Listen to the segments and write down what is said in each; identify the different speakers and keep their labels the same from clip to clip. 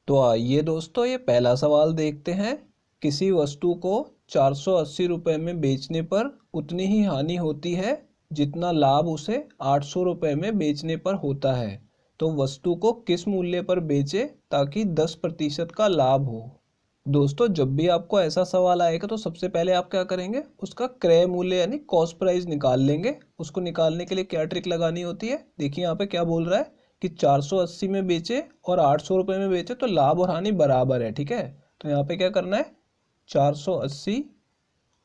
Speaker 1: तो आइए दोस्तों, ये पहला सवाल देखते हैं। किसी वस्तु को 480 रुपये में बेचने पर उतनी ही हानि होती है जितना लाभ उसे 800 रुपये में बेचने पर होता है। तो वस्तु को किस मूल्य पर बेचे ताकि 10% का लाभ हो। दोस्तों, जब भी आपको ऐसा सवाल आएगा तो सबसे पहले आप क्या करेंगे, उसका क्रय मूल्य यानी कॉस्ट प्राइस निकाल लेंगे। उसको निकालने के लिए क्या ट्रिक लगानी होती है, देखिए यहाँ पे क्या बोल रहा है कि 480 में बेचे और 800 रुपये में बेचे तो लाभ और हानि बराबर है। ठीक है, तो यहाँ पे क्या करना है, 480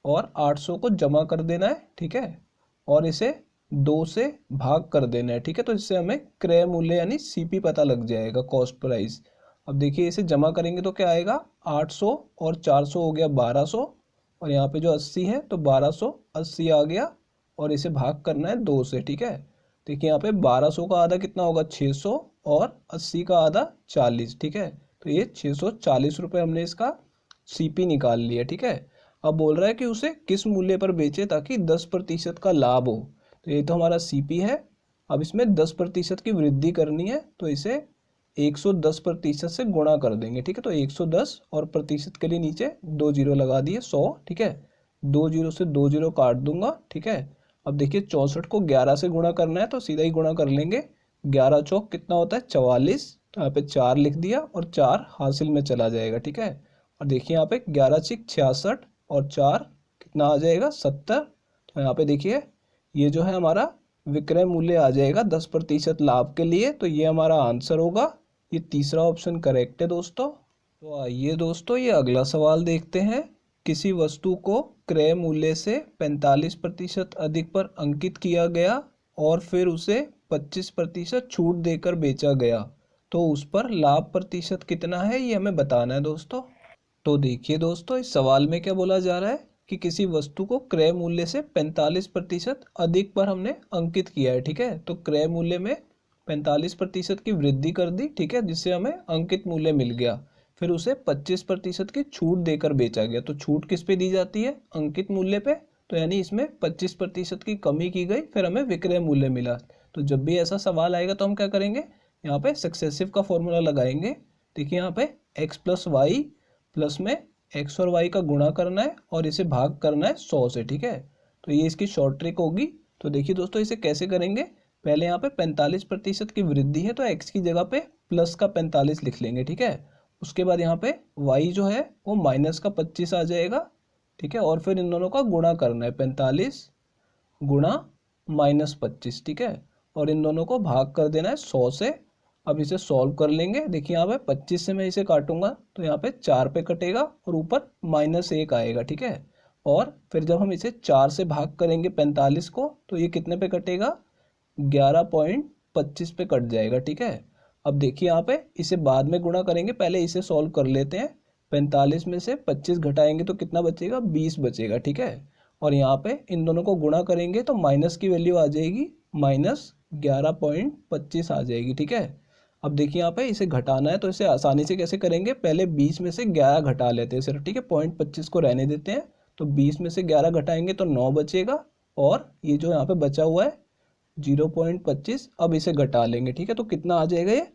Speaker 1: और 800 को जमा कर देना है। ठीक है, और इसे 2 से भाग कर देना है। ठीक है, तो इससे हमें क्रय मूल्य यानी सीपी पता लग जाएगा, कॉस्ट प्राइस। अब देखिए इसे जमा करेंगे तो क्या आएगा, 800 और 400 हो गया 1200, और यहाँ पे जो 80 है तो 1280 आ गया, और इसे भाग करना है 2 से। ठीक है, देखिए यहाँ पे 1200 का आधा कितना होगा, 600, और 80 का आधा 40। ठीक है, तो ये 640 रुपये हमने इसका सीपी निकाल लिया। ठीक है, अब बोल रहा है कि उसे किस मूल्य पर बेचे ताकि 10% का लाभ हो। तो ये तो हमारा सीपी है। अब इसमें 10% की वृद्धि करनी है, तो इसे 110% से गुणा कर देंगे। ठीक है, तो 110 और प्रतिशत के लिए नीचे 2 जीरो लगा दिए, 100। ठीक है, 2 जीरो से 2 जीरो काट दूंगा। ठीक है, अब देखिए 64 को 11 से गुणा करना है तो सीधा ही गुणा कर लेंगे। 11 चौक कितना होता है, 44। तो यहाँ पे 4 लिख दिया और 4 हासिल में चला जाएगा। ठीक है, और देखिए यहाँ पे 11 छिक 66 और 4 कितना आ जाएगा, 70। तो यहाँ पे देखिए ये जो है हमारा विक्रय मूल्य आ जाएगा 10% लाभ के लिए। तो ये हमारा आंसर होगा, ये तीसरा ऑप्शन करेक्ट है दोस्तों। तो आइए दोस्तों, ये अगला सवाल देखते हैं। किसी वस्तु को क्रय मूल्य से 45% अधिक पर अंकित किया गया और फिर उसे 25% छूट देकर बेचा गया, तो उस पर लाभ प्रतिशत कितना है, ये हमें बताना है दोस्तों। तो देखिए दोस्तों, इस सवाल में क्या बोला जा रहा है कि किसी वस्तु को क्रय मूल्य से 45% अधिक पर हमने अंकित किया है। ठीक है, तो क्रय मूल्य में 45% की वृद्धि कर दी। ठीक है, जिससे हमें अंकित मूल्य मिल गया। फिर उसे 25% की छूट देकर बेचा गया। तो छूट किस पे दी जाती है, अंकित मूल्य पे। तो यानी इसमें 25% की कमी की गई, फिर हमें विक्रय मूल्य मिला। तो जब भी ऐसा सवाल आएगा तो हम क्या करेंगे, यहाँ पे सक्सेसिव का फॉर्मूला लगाएंगे। देखिए यहाँ पे x प्लस वाई प्लस में एक्स और वाई का गुणा करना है और इसे भाग करना है 100 से। ठीक है, तो ये इसकी शॉर्ट ट्रिक होगी। तो देखिए दोस्तों, इसे कैसे करेंगे, पहले यहाँ पे 45% की वृद्धि है तो x की जगह पे प्लस का 45 लिख लेंगे। ठीक है, उसके बाद यहाँ पे y जो है वो माइनस का 25 आ जाएगा। ठीक है, और फिर इन दोनों का गुणा करना है, 45 गुणा -25। ठीक है, और इन दोनों को भाग कर देना है 100 से। अब इसे सॉल्व कर लेंगे। देखिए यहाँ पे 25 से मैं इसे काटूंगा तो यहाँ पे 4 पे कटेगा और ऊपर -1 आएगा। ठीक है, और फिर जब हम इसे 4 से भाग करेंगे 45 को तो ये कितने पे कटेगा, 11.25 पे कट जाएगा। ठीक है, अब देखिए यहाँ पे इसे बाद में गुणा करेंगे, पहले इसे सॉल्व कर लेते हैं। 45 में से 25 घटाएंगे तो कितना बचेगा, 20 बचेगा। ठीक है, और यहाँ पे इन दोनों को गुणा करेंगे तो माइनस की वैल्यू आ जाएगी, -11.25 आ जाएगी। ठीक है, अब देखिए यहाँ पे इसे घटाना है तो इसे आसानी से कैसे करेंगे, पहले 20 में से 11 घटा लेते हैं सिर्फ। ठीक है, 0.25 को रहने देते हैं। तो 20 में से 11 घटाएंगे तो 9 बचेगा, और ये जो यहाँ पे बचा हुआ है 0.25, अब इसे घटा लेंगे। ठीक है, तो कितना आ जाएगा, ये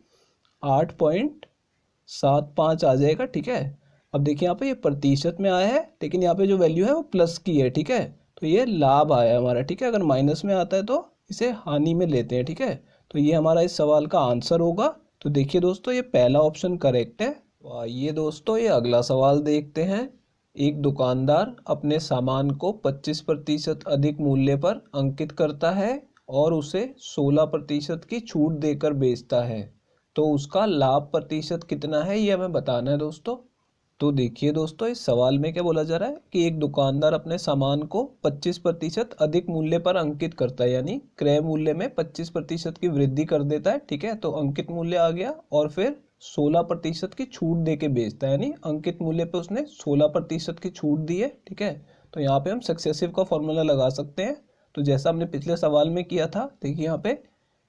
Speaker 1: 8.75 आ जाएगा। ठीक है, अब देखिए यहाँ पे ये प्रतिशत में आया है लेकिन यहाँ पे जो वैल्यू है वो प्लस की है। ठीक है, तो ये लाभ आया हमारा। ठीक है, अगर माइनस में आता है तो इसे हानि में लेते हैं। ठीक है, तो ये हमारा इस सवाल का आंसर होगा। तो देखिए दोस्तों, ये पहला ऑप्शन करेक्ट है। तो आइए दोस्तों, ये अगला सवाल देखते हैं। एक दुकानदार अपने सामान को 25% अधिक मूल्य पर अंकित करता है और उसे 16% की छूट देकर बेचता है, तो उसका लाभ प्रतिशत कितना है, ये हमें बताना है दोस्तों। तो देखिए दोस्तों, इस सवाल में क्या बोला जा रहा है कि एक दुकानदार अपने सामान को 25% अधिक मूल्य पर अंकित करता है, यानी क्रय मूल्य में 25% की वृद्धि कर देता है। ठीक है, तो अंकित मूल्य आ गया, और फिर 16% की छूट दे के बेचता है, यानी अंकित मूल्य पे उसने 16% की छूट दी है। ठीक है, तो यहाँ पे हम सक्सेसिव का फॉर्मूला लगा सकते हैं। तो जैसा हमने पिछले सवाल में किया था, देखिए यहाँ पे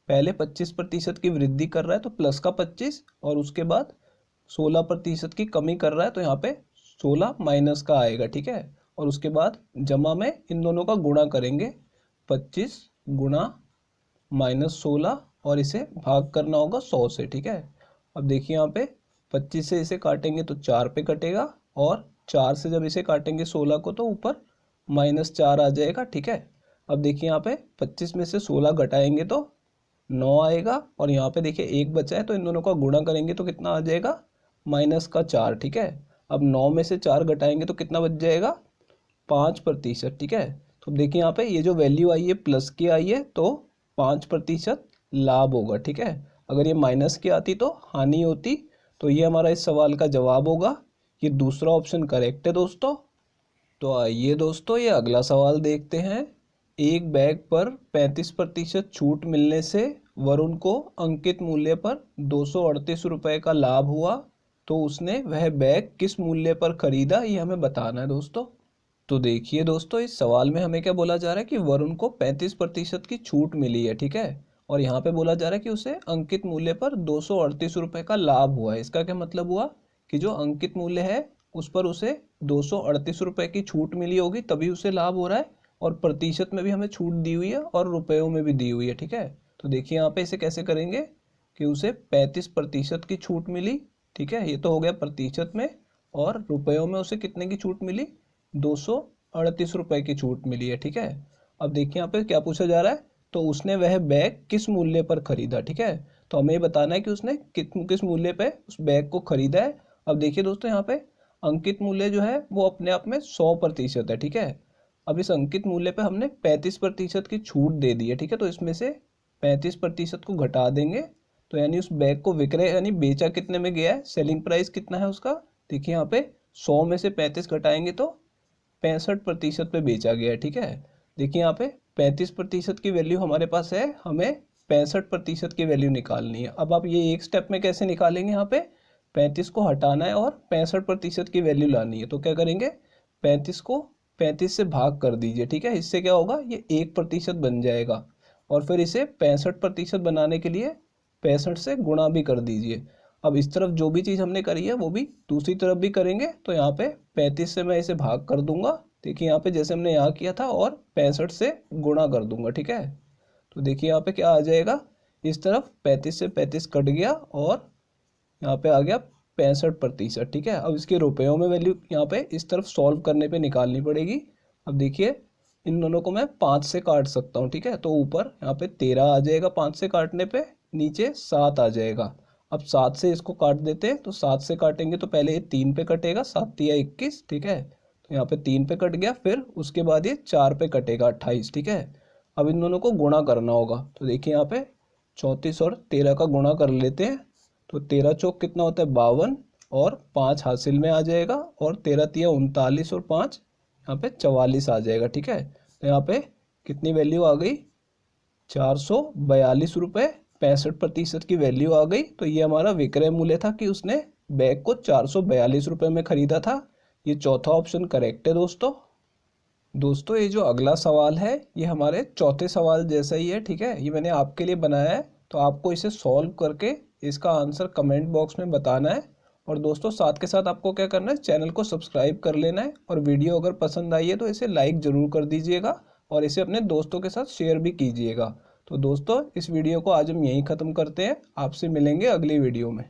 Speaker 1: पहले 25% की वृद्धि कर रहा है तो प्लस का 25, और उसके बाद 16% की कमी कर रहा है तो यहाँ पे 16 माइनस का आएगा। ठीक है, और उसके बाद जमा में इन दोनों का गुणा करेंगे, 25 गुणा -16, और इसे भाग करना होगा 100 से। ठीक है, अब देखिए यहाँ पे 25 से इसे काटेंगे तो 4 पे कटेगा, और 4 से जब इसे काटेंगे 16 को तो ऊपर -4 आ जाएगा। ठीक है, अब देखिए यहाँ पे 25 में से 16 घटाएंगे तो 9 आएगा, और यहाँ पे देखिए 1 बचा है तो इन दोनों का गुणा करेंगे तो कितना आ जाएगा, -4। ठीक है, अब 9 में से 4 घटाएंगे तो कितना बच जाएगा, 5%। ठीक है, तो देखिए यहाँ पे ये जो वैल्यू आई है प्लस की आई है तो 5% लाभ होगा। ठीक है, अगर ये माइनस की आती तो हानि होती। तो ये हमारा इस सवाल का जवाब होगा, ये दूसरा ऑप्शन करेक्ट है दोस्तों। तो आइए दोस्तों ये अगला सवाल देखते हैं। एक बैग पर 35% छूट मिलने से वरुण को अंकित मूल्य पर 238 रुपये का लाभ हुआ, तो उसने वह बैग किस मूल्य पर खरीदा, ये हमें बताना है दोस्तों। तो देखिए दोस्तों इस सवाल में हमें क्या बोला जा रहा है कि वरुण को 35% की छूट मिली है। ठीक है, और यहाँ पे बोला जा रहा है कि उसे अंकित मूल्य पर 238 रुपये का लाभ हुआ है। इसका क्या मतलब हुआ कि जो अंकित मूल्य है उस पर उसे 238 रुपये की छूट मिली होगी, तभी उसे लाभ हो रहा है, और प्रतिशत में भी हमें छूट दी हुई है और रुपयों में भी दी हुई है। ठीक है, तो देखिए यहाँ पे इसे कैसे करेंगे कि उसे 35% की छूट मिली। ठीक है, ये तो हो गया प्रतिशत में, और रुपयों में उसे कितने की छूट मिली, 238 रुपये की छूट मिली है। ठीक है, अब देखिए यहाँ पे क्या पूछा जा रहा है, तो उसने वह बैग किस मूल्य पर खरीदा। ठीक है, तो हमें बताना है कि उसने किस मूल्य पे उस बैग को खरीदा है। अब देखिए दोस्तों यहाँ पे अंकित मूल्य जो है वो अपने आप में 100% है। ठीक है, अब इस अंकित मूल्य पे हमने 35% की छूट दे दी है। ठीक है, तो इसमें से 35% को घटा देंगे, तो यानी उस बैग को विक्रय यानी बेचा कितने में गया है, सेलिंग प्राइस कितना है उसका, देखिए यहाँ पे 100 में से 35 घटाएंगे तो 65% पे बेचा गया है। ठीक है, देखिए यहाँ पे 35% की वैल्यू हमारे पास है, हमें 65% की वैल्यू निकालनी है। अब आप ये एक स्टेप में कैसे निकालेंगे, यहाँ पे 35 को हटाना है और 65% की वैल्यू लानी है। तो क्या करेंगे, 35 को 35 से भाग कर दीजिए। ठीक है, इससे क्या होगा, ये 1% बन जाएगा, और फिर इसे 65% बनाने के लिए 65 से गुणा भी कर दीजिए। अब इस तरफ जो भी चीज़ हमने करी है वो भी दूसरी तरफ भी करेंगे, तो यहाँ पे 35 से मैं इसे भाग कर दूंगा। देखिए यहाँ पे जैसे हमने यहाँ किया था, और 65 से गुणा कर दूंगा। ठीक है, तो देखिए यहाँ पे क्या आ जाएगा, इस तरफ 35 से 35 कट गया, और यहाँ पे आ गया 65%। ठीक है, अब इसके रुपयों में वैल्यू यहाँ पे इस तरफ सॉल्व करने पे निकालनी पड़ेगी। अब देखिए इन दोनों को मैं 5 से काट सकता हूँ। ठीक है, तो ऊपर यहाँ पे 13 आ जाएगा 5 से काटने पे, नीचे 7 आ जाएगा। अब 7 से इसको काट देते हैं, तो 7 से काटेंगे तो पहले ये 3 पे कटेगा, 7 या 21। ठीक है, तो यहाँ पे 3 पे कट गया, फिर उसके बाद ये 4 पे कटेगा 28। ठीक है, अब इन दोनों को गुणा करना होगा, तो देखिए यहाँ पे 34 और 13 का गुणा कर लेते हैं, तो 13 चौक कितना होता है 52, और 5 हासिल में आ जाएगा, और 13 तिया 39, और 5 यहाँ पे 44 आ जाएगा। ठीक है, तो यहाँ पे कितनी वैल्यू आ गई, 442 रुपये 65% की वैल्यू आ गई। तो ये हमारा विक्रय मूल्य था कि उसने बैग को 442 रुपये में खरीदा था। ये चौथा ऑप्शन करेक्ट है दोस्तों ये जो अगला सवाल है ये हमारे चौथे सवाल जैसा ही है। ठीक है, ये मैंने आपके लिए बनाया है, तो आपको इसे सॉल्व करके इसका आंसर कमेंट बॉक्स में बताना है। और दोस्तों साथ के साथ आपको क्या करना है, चैनल को सब्सक्राइब कर लेना है, और वीडियो अगर पसंद आई है तो इसे लाइक ज़रूर कर दीजिएगा, और इसे अपने दोस्तों के साथ शेयर भी कीजिएगा। तो दोस्तों इस वीडियो को आज हम यहीं ख़त्म करते हैं, आपसे मिलेंगे अगली वीडियो में।